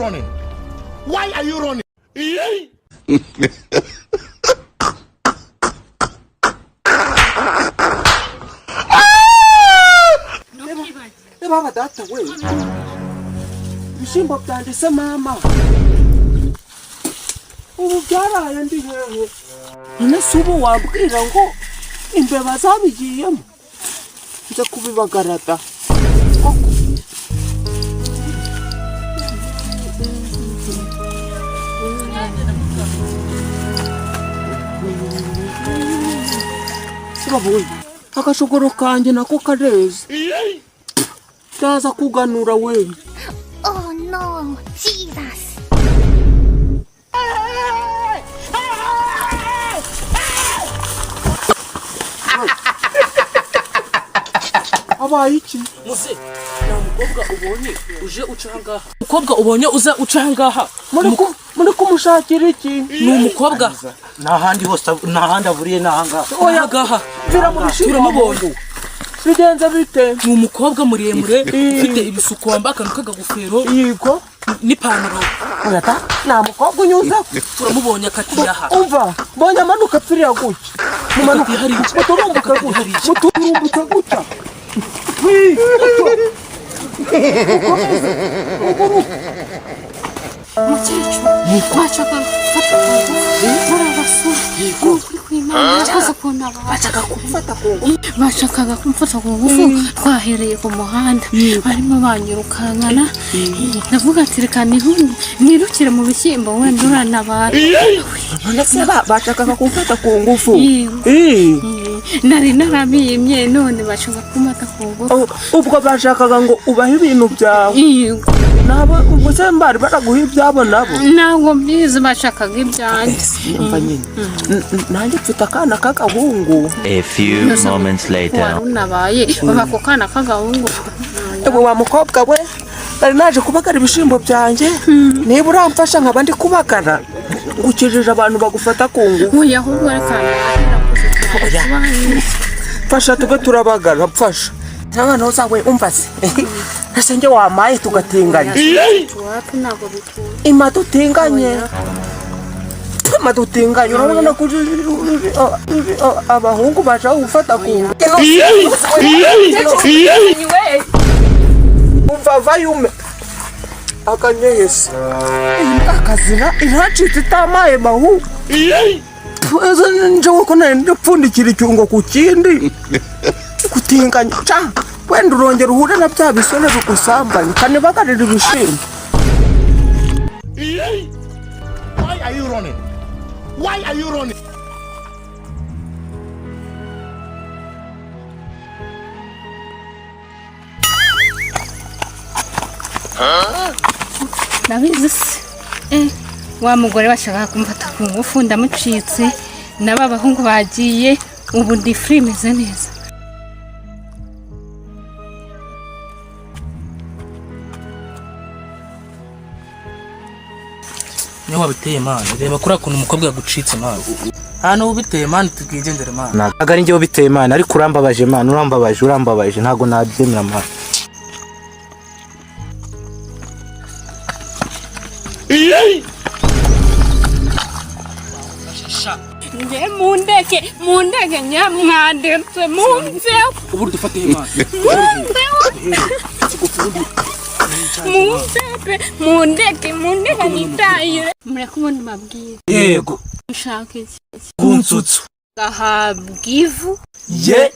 running? Why are you running? Baba data we. Bishyimbo byanditse mama. Ubu byaraye ndi hehe. None subu wabwira ngo imbeba zabigiyemo. Nze kubibagarata. Baboye. Akashogoro kanje nako kareze. Taza kuganura we. Oh no, Jesus. Abaye iki? Muse, na mukobwa ubonye uje ucanga. Mukobwa ubonye uza ucanga. Muri kumushakira iki? Ni umukobwa. Nahandi hose nahandi avuriye nahanga. Oya gaha. Vira mu bishimbo Turamubonye. Bigenza bite? Ni umukobwa muremure ufite ibisuko wambaye akantu k'agagofero. Yego. N'ipantaro. Oya ta, na mukobwa unyuza. Turamubonye akatiyaha. Umva, bonye amanuka pfiriya gutya. Mumanuka hari iki? Muturumbuka gutya. Muturumbuka gutya. Mukecuru, bashaka gufata bashakaga kumfata ku ngufu twahereye ku muhanda barimo banyirukankana ndavuga ati reka nirukire mu bishyimbo wenda uranabara none bashakaga kumfata ku ngufu nari narabiyimye none bashaka kumfata ku ngufu ubwo bashakaga ngo ubahe ibintu byawe nabo ubwo se mbari baraguha ibyabo nabo ntabwo mbizi bashakaga ibyanjye umva nyine nanjye mfite akana k'agahungu. A few moments later. Nabaye bako kana k'agahungu. Ebo wa mukobwa we bari naje kubagara ibishimbo byanjye niba uramfasha nkaba ndi kubagara ngukijije abantu bagufata ku ngufu. Oya ahubwo reka fasha tube turabagara mfasha n'abantu zawe umvase ese nge wamaye tugatinganya wapi nako bitu ima dutinganye madutinganye urabona ko abahungu baje gufata ku umva vayume akanyehese akazina iracitse itamaye mahu nje ko nari ndapfundikira icyungo ku kindi kutinganya ca wenda urongera uhure na bya bisone bigusambanye kane bagarira ibishimbo. Why are you running? Why are you running? Nabizi wa mugore bashaka kumfata ku ngufu ndamucitse naba bahungu bagiye ubu ndi free meze neza. Niyo wabiteye man, reba kuri akuntu umukobwa yagucitse man. Hano ubiteye man tugigendere man. Ntago ari njye ubiteye man ariko urambabaje man urambabaje ntago nabyemera man. Nge mundeke nyamwadetse mumve Ubu dufate man. mundeke nitaye murakubona mabwire Yego. ushaka iki Kunsutsu. gahabwa ivu Ye